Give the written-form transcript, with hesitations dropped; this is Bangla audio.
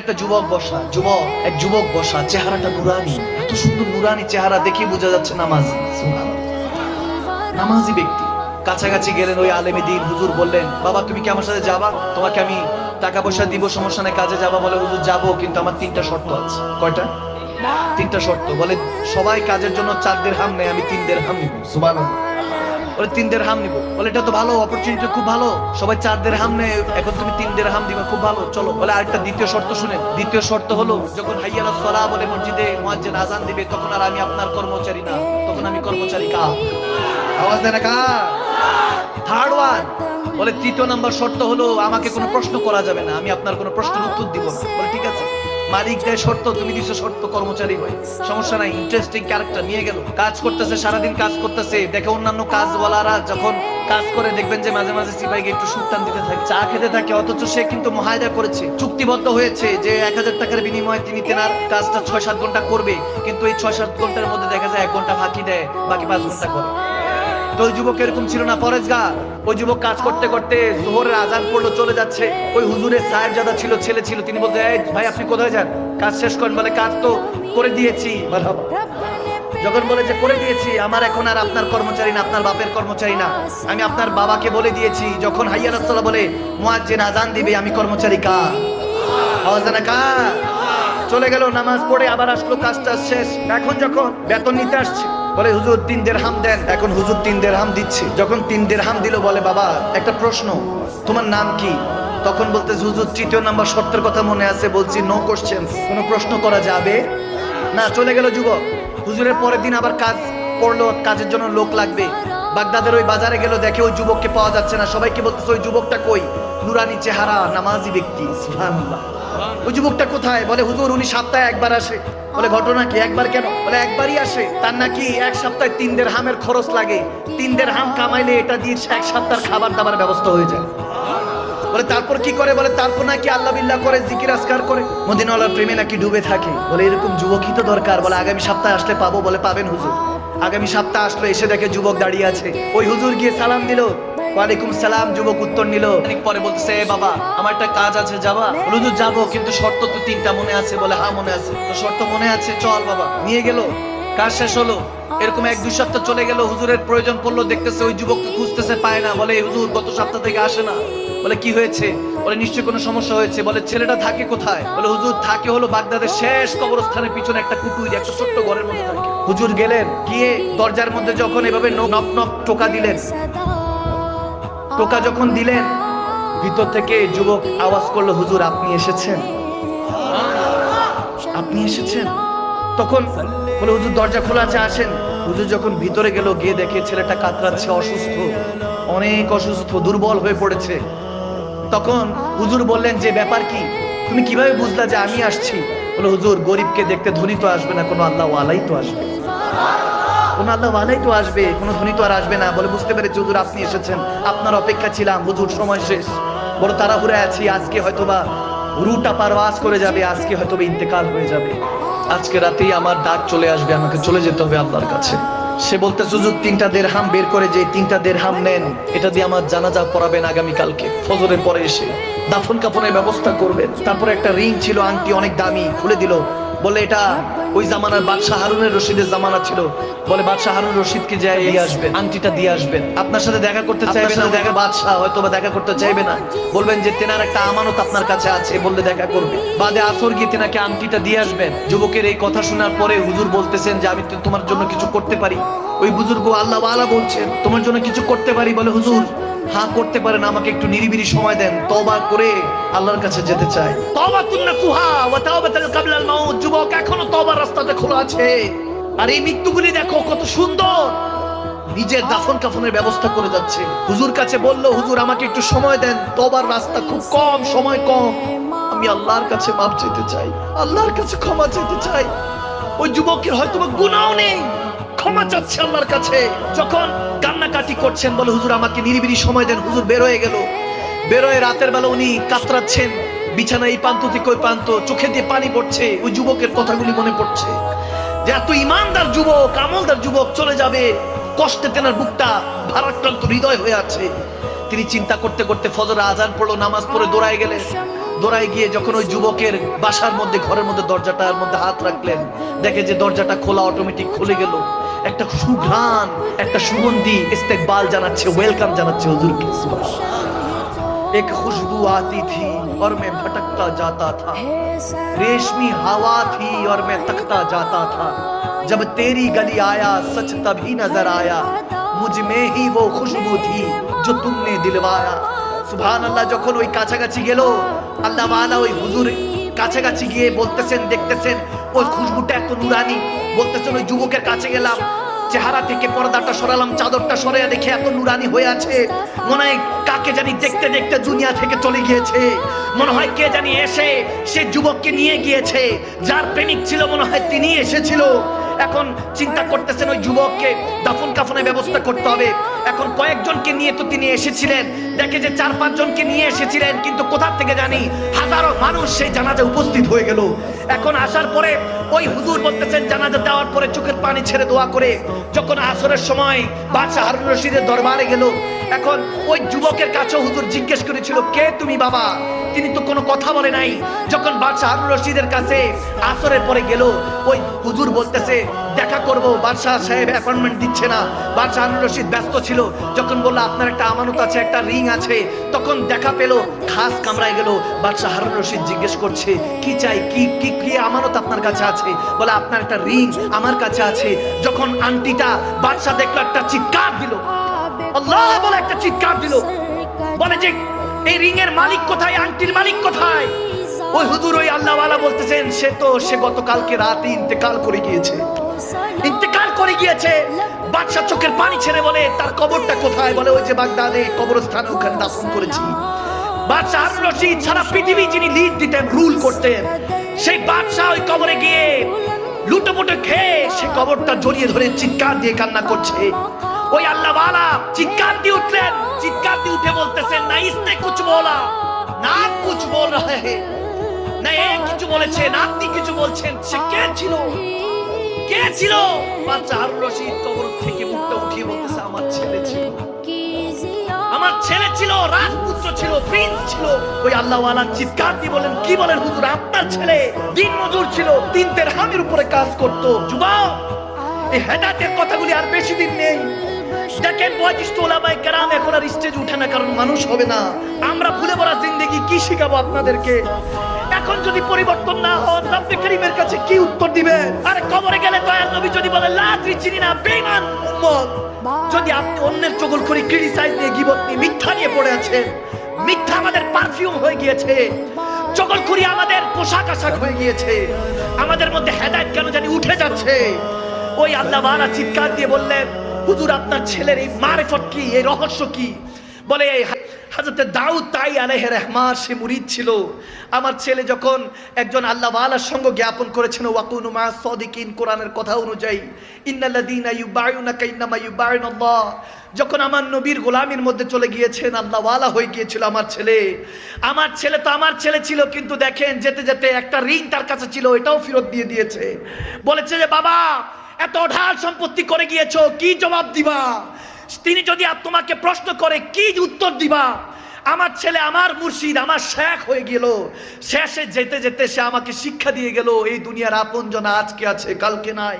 একটা যুবক বসা, এক যুবক বসা, চেহারাটা নুরানি, এত সুন্দর নুরানি চেহারা, দেখে বোঝা যাচ্ছে নামাজি। নামাজি ব্যক্তি। কাছাকাছি গেলেন ওই আলেমে দ্বীন, হুজুর বললেন, বাবা তুমি কি আমার সাথে যাবা? তোমাকে আমি টাকা পয়সা দিব, সমস্যা নেই, কাজে যাবা? বলে হুজুর যাবো, কিন্তু আমার 3টা শর্ত আছে। কয়টা? 3টা শর্ত। বলে সবাই কাজের জন্য 4 দিরহাম নেয়, আমি 3 দিরহাম নিব। সুবহানাল্লাহ। বলে 3 দিরহাম নিব। বলে এটা তো ভালো অপরচুনিটি, খুব ভালো, সবাই 4 দিরহাম নেয়, এখন তুমি 3 দিরহাম দিবা, খুব ভালো, চলো। বলে আরেকটা দ্বিতীয় শর্ত শুনেন। দ্বিতীয় শর্ত হলো, যখন হাইয়া আলাস সালাহ বলে মসজিদে মুয়াজ্জিন আযান দিবে, তখন আর আমি আপনার কর্মচারী না, তখন আমি কর্মচারী কার? আওয়াজ দেন না কার? Third one. বলে 3য় নাম্বার শর্ত হলো, আমাকে কোনো প্রশ্ন করা যাবে না, আমি আপনার কোনো প্রশ্নের উত্তর দিব না। বলে ঠিক আছে, মালিক দেয় শর্ত, তুমি দিছো শর্ত, কর্মচারী হয়, সমস্যা নাই। ইন্টারেস্টিং ক্যারেক্টার নিয়ে গেল, কাজ করতেছে, সারাদিন কাজ করতেছে, দেখে অন্যান্য কাজওয়ালারা যখন কাজ করে দেখবেন যে মাঝে মাঝে সিপাইকে একটু সুক্তান দিতে থাকে, চা খেতে থাকে, অথচ সে কিন্তু মুহায়দা করেছে, চুক্তিবদ্ধ হয়েছে যে 1000 টাকার বিনিময়ে তিনি তেনার কাজটা 6-7 ঘন্টা করবে, কিন্তু এই 6-7 ঘন্টার মধ্যে দেখা যায় 1 ঘন্টা ফাঁকি দেয়, বাকি 5 ঘন্টা করে। তো ওই যুবক এরকম ছিল না, পরেজগার। ওই যুবক কাজ করতে করতে জোহরের আজান পড়লো, চলে যাচ্ছে। ওই হুজুরের সাহেবজাদা ছিল, ছেলে ছিল, তিনি বলতে, এই ভাই আপনি কোথায় যান? কাজ শেষ করেন। বলে কাজ তো করে দিয়েছি। যখন বলে যে করে দিয়েছি, আমার এখন আর আপনার কর্মচারী না, আপনার বাপের কর্মচারী না, আমি আপনার বাবাকে বলে দিয়েছি যখন হাইয়া আলাস সালাহ বলে মুয়াজ্জিন আজান দিবে, আমি কর্মচারী কার? আওয়াজ না কার? চলে গেল, নামাজ পড়ে আবার আসলো, কাজটা শেষ। এখন যখন বেতন নিতে আসছে, বলে হুজুর 3 দিরহাম দেন। এখন হুজুর 3 দিরহাম দিচ্ছে। যখন 3 দিরহাম দিল, বলে বাবা একটা প্রশ্ন, তোমার নাম কি? তখন বলতেছে, হুজুর 3য় নাম্বার শর্তের কথা মনে আছে, বলছি নো কোশ্চেন, কোনো প্রশ্ন করা যাবে না। চলে গেল যুবক। হুজুরের পরের দিন আবার কাজ পড়লো, কাজের জন্য লোক লাগবে। বাগদাদের ওই বাজারে গেল, দেখে ওই যুবককে পাওয়া যাচ্ছে না। সবাইকে বলতেছে, ওই যুবকটা কই? নুরানি চেহারা, নামাজি ব্যক্তি। সুবহানাল্লাহ। ওই যুবকটা কোথায়? বলে হুজুর উনি সপ্তাহে একবার আসে। বলে ঘটনা কি? একবার কেন? বলে একবারই আসে, তার নাকি 1 সপ্তাহে 3 দিরহামের খরচ লাগে, 3 দিরহাম কামাইলে এটা দিয়ে 1 সপ্তাহের খাবার দাবার ব্যবস্থা হয়ে যায়। বলে তারপর কি করে? বলে তারপর নাকি আল্লাহ বিল্লাহ করে, জিকির আজকার করে, মদিনাওয়ালার প্রেমে নাকি ডুবে থাকে। বলে এরকম যুবকই তো দরকার। বলে আগামী সপ্তাহে আসলে পাবো? বলে পাবেন হুজুর। আগামী সপ্তাহে আসলো, এসে দেখে যুবক দাঁড়িয়ে আছে। ওই হুজুর গিয়ে সালাম দিল, ওয়ালাইকুম সালাম, যুবক উত্তর নিল। পরে বলতেছে, বাবা আমার একটা কাজ আছে, যাবা? হুজুর যাবো, কিন্তু শর্ত তো 3টা মনে আছে। বলে হ্যাঁ মনে আছে। তো শর্ত মনে আছে, চল বাবা। নিয়ে গেল, কাজ শেষ হলো। এরকম 1-2 সপ্তাহ চলে গেল, হুজুরের প্রয়োজন পড়লো, দেখতেছে ওই যুবককে খুঁজতেছে, পায় না। বলে হুজুর গত সপ্তাহ থেকে আসে না। বলে কি হয়েছে? বলে নিশ্চয়ই কোনো সমস্যা হয়েছে। বলে ছেলেটা থাকে কোথায়? বলে হুজুর থাকে হলো বাগদাদের শেষ কবরস্থানের পিছনে একটা কুটুরি, একটা ছোট্ট ঘরের মধ্যে থাকে। হুজুর গেলেন, গিয়ে দরজার মধ্যে যখন এভাবে নক নক টোকা দিলেন, টোকা যখন দিলেন, ভিতর থেকে যুবক আওয়াজ করলো, হুজুর আপনি এসেছেন? আপনি এসেছেন? তখন বলে হুজুর দরজা খোলা আছে, আসেন। হুজুর যখন ভিতরে গেল, গিয়ে দেখে ছেলেটা কাতরাচ্ছে, অসুস্থ, অনেক অসুস্থ, দুর্বল হয়ে পড়েছে। তখন হুজুর বললেন, যে ব্যাপার কি, তুমি কিভাবে বুঝলা যে আমি আসছি? বলে হুজুর গরিবকে দেখতে ধনী তো আসবে না, কোনো আল্লাহ ওয়ালাই তো আসবে, কোনো আল্লাহ ওয়ালাই তো আসবে, কোনো ধনী তো আর আসবে না। বলে বুঝতে পেরেছি হুজুর আপনি এসেছেন, আপনার অপেক্ষা ছিলাম। হুজুর সময় শেষ, বড় তাড়াহুড়ে আছি, আজকে হয়তোবা রুটা পারওয়াজ করে যাবে, আজকে হয়তোবা ইন্তেকাল হয়ে যাবে, আজকে রাতেই আমার ডাক চলে আসবে, আমাকে চলে যেতে হবে আল্লাহর কাছে। সে বলতে, হুজুর 3টা দিরহাম বের করে, যে 3টা দিরহাম নেন, এটা দিয়ে আমার জানাজা পড়াবেন আগামীকালকে ফজরের পরে এসে, দাফন কাফনের ব্যবস্থা করবেন। তারপরে একটা রিং ছিল, আংটি অনেক দামি, খুলে দিল। বলে এটা ওই জামানার বাদশাহ হারুনের রশিদের জামানা ছিল। বলে বাদশাহ হারুন রশিদকে যাই দিয়ে আসবেন, আংটিটা দিয়ে আসবেন। আপনার সাথে দেখা করতে চাইবে না, দেখা বাদশাহ হয়তো বা দেখা করতে চাইবে না, বলবেন যে তেনার একটা আমানত আপনার কাছে আছে, বললে দেখা করবে। বাদে আসর গিয়ে তেনাকে আংটিটা দিয়ে আসবেন। যুবকের এই কথা শোনার পরে হুজুর বলতেছেন যে আমি তো তোমার জন্য কিছু করতে পারি। ওই বুজুর্গ আল্লাহ ওয়ালা বলছেন, তোমার জন্য কিছু করতে পারি? বলে হুজুর হ্যাঁ করতে পারেন, আমাকে একটু নিরিবিলি সময় দেন, তওবা করে আল্লাহর কাছে যেতে চাই। তওবাতুন নাসুহা ওয়া তাওবাতুল ক্বাবলাল মাউত। যুবক এখনো তওবার রাস্তাতে খোলা আছে। আর এই মৃত্যুগুলি দেখো কত সুন্দর, নিজের দাফন কাফনের ব্যবস্থা করে যাচ্ছে। হুজুর কাছে বলল, হুজুর আমাকে একটু সময় দেন, তওবার রাস্তা খুব কম, সময় কম, আমি আল্লাহর কাছে মাফ চাইতে চাই, আল্লাহর কাছে ক্ষমা চাইতে চাই। ওই যুবকের হয়তো গুনাহও নেই, ক্ষমা চাচ্ছে আল্লাহর কাছে। যখন কান্নাকাটি করছেন, বলে হুজুর আমাকে নিরিবিলি সময় দেন। হুজুর বের হয়ে গেল। বের হয়ে রাতের বেলা উনি কাতরাচ্ছেন, বিছানা এই প্রান্ত থেকে ওই প্রান্ত, চোখে দিয়ে পানি পড়ছে। ওই যুবকের কথাগুলি মনে পড়ছে, যে এত ইমানদার যুবক, আমলদার যুবক চলে যাবে, কষ্টে তেনার বুকটা ভারাক্রান্ত হৃদয় হয়ে আছে। তিনি চিন্তা করতে করতে ফজর আজান পড়লো, নামাজ পড়ে দৌড়ায় গেলেন। দৌড়ায় গিয়ে যখন ওই যুবকের বাসার মধ্যে, ঘরের মধ্যে দরজাটার মধ্যে হাত রাখলেন, দেখে যে দরজাটা খোলা, অটোমেটিক খুলে গেল। একটা সুঘ্রাণ, একটা সুগন্ধি ইস্তেকবাল জানাচ্ছে, ওয়েলকাম জানাচ্ছে হুজুরকে। एक खुशबू आती थी और मैं भटकता जाता था, रेशमी हवा थी और मैं तकता जाता था, जब तेरी गली आया सच तभी नजर आया, मुझ में ही वो खुशबू थी जो तुमने दिलवाया। सुभान अल्लाह। যখন ওই কাছাকাছি গেল, আল্লাহ ওয়ালা ওই হুজুর কাছাকাছি গিয়ে বলতেছেন, দেখতেছেন ওই খুশবুটা এত নুরানি, বলতেছেন ওই যুবকের কাছে গেলাম, চেহারা থেকে পর্দাটা সরালাম, চাদরটা সরাইয়া দেখে এত নুরানি হয়ে আছে, মনে হয় কাকে জানি দেখতে দেখতে দুনিয়া থেকে চলে গিয়েছে, মনে হয় কে জানি এসে সে যুবককে নিয়ে গিয়েছে, যার প্রেমিক ছিল মনে হয় তিনি এসেছিল। এখন চিন্তা করতেছেন ওই যুবককে দাফন কাফনের ব্যবস্থা করতে হবে। এখন কয়েকজনকে নিয়ে তো তিনি এসেছিলেন, দেখে যে 4-5 জনকে নিয়ে এসেছিলেন, কিন্তু কোথা থেকে জানি হাজারো মানুষ সেই জানাজায় উপস্থিত হয়ে গেল। এখন আসার পরে ওই হুজুর বলতেছেন, জানাজা দেওয়ার পরে চোখের পানি ছেড়ে দোয়া করে যখন আসরের সময় বাদশা হারুন রশিদের দরবারে গেল, এখন ওই যুবকের কাছে হুজুর জিজ্ঞেস করেছিল, কে তুমি বাবা? তিনি তো কোনো কথা বলে নাই। যখন বাদশা হারুন রশিদের কাছে আসরের পরে গেল, ওই হুজুর বলতেছে দেখা করব, বাদশা সাহেব অ্যাপয়েন্টমেন্ট দিচ্ছে না। বাদশা হারুন রশিদ ব্যস্ত ছিল। যখন বলল আপনার একটা আমানত আছে, একটা রিং আছে, তখন দেখা পেল, খাস কামরায় গেল। বাদশা হারুন রশিদ জিজ্ঞেস করছে, কি চাই, কি কি কি আমানত আপনার কাছে আছে? বলে আপনার একটা রিং আমার কাছে আছে। যখন আন্টিটা বাদশা দেখলো, একটা চিৎকার দিল, আল্লাহ বলে একটা চিৎকার দিল, বলে যে এই রিং এর মালিক কোথায়, আন্টির মালিক কোথায়? ওই হুজুর ওই আল্লাহওয়ালা বলতেছেন, সে গতকালকে রাতে ইন্তেকাল করে গিয়েছে, ইন্তেকাল করে গিয়েছে। বাদশা চোখের পানি ছেড়ে বলে, তার কবরটা কোথায়? বলে ওই যে বাগদাদে কবরস্থানে, ওখানে দাফন করেছি। বাদশা হারুন রশিদ সারা পৃথিবী যিনি লিড দিতেন, রুল করতেন, সেই বাদশা ওই কবরে গিয়ে লুটোপুটো খেয়ে সে কবরটা জড়িয়ে ধরে চিৎকার দিয়ে কান্না করছে। ওই আল্লাহওয়ালা চিৎকার দিয়ে উঠলেন, চিৎকার দিয়ে উঠে বলতেছেন, না ইসনে কুছ বলা, না কুছ বল রহে হে, না এ কিছু বলেছে, না আপনি কিছু বলছেন। সে কে ছিল? কে ছিল? বাদশা হারুন রশিদ কবর থেকে মুখটা উঠিয়ে বলতেছে, আমার ছেলে ছিল, আমার ছেলে ছিল, রাজপুত্র ছিল, প্রিন্স ছিল। ওই আল্লাহওয়ালা চিৎকার দিয়ে বলেন, কি বলেন হুজুর? আপনার ছেলে দিন মজুর ছিল, 3 দিরহামের উপরে কাজ করত। যুবক, এই হেদায়েতের কথাগুলি আর বেশি দিন নেই। দেখেন বয়োজ্যেষ্ঠ ওলামায়ে কেরাম এখন আর স্টেজে উঠে না, কারণ মানুষ হবে না। আমরা ভুলে ভরা জিন্দেগি কি শিখাবো আপনাদেরকে? এখন যদি পরিবর্তন না হন, রব্বে করিমের কাছে কি উত্তর দিবেন? আরে কবরে গেলে দয়াল নবী যদি বলে লা আদরি, চিনি না, বেঈমান উম্মত। যদি আপনি অন্যের চগলখড়ি, ক্রিটিসাইজ নিয়ে, গীবত নিয়ে, মিথ্যা নিয়ে পড়ে আছেন, মিথ্যা আমাদের পারফিউম হয়ে গিয়েছে, চগলখড়ি আমাদের পোশাক আশাক হয়ে গিয়েছে, আমাদের মধ্যে হেদায়েত কেন জানি উঠে যাচ্ছে। ওই আল্লাহওয়ালা চিৎকার দিয়ে বললেন, হুজুর আপনার ছেলের এই মারিফত কি, এই রহস্য কি? বলে হযরত দাউদ তাই আলাইহির রহমান সে মুরিদ ছিল। আমার ছেলে যখন একজন আল্লাহওয়ালার সঙ্গ জ্ঞাপন করেছেন, ওয়াকুনু মা সাদিকিন, কোরআনের কথা অনুযায়ী, ইন্নাল্লাযীনা ইউবায়ুনাকা ইন্নামা ইউবায়ুনাল্লাহ, যখন আমার নবীর গোলামির মধ্যে চলে গিয়েছেন, আল্লাহওয়ালা হয়ে গিয়েছিল আমার ছেলে। আমার ছেলে তো আমার ছেলে ছিল, কিন্তু দেখেন যেতে যেতে একটা রিং তার কাছে ছিল, এটাও ফেরত দিয়ে দিয়েছে। বলেছে যে বাবা, এত ঢাল সম্পত্তি করে গিয়েছো, কি জবাব দিবা? তিনি যদি তোমাকে প্রশ্ন করে কি উত্তর দিবা? আমার ছেলে আমার মুর্শিদ, আমার শেখ হয়ে গেল। শেষে যেতে যেতে সে আমাকে শিক্ষা দিয়ে গেল, এই দুনিয়ার আপনজন আজকে আছে, কালকে নাই।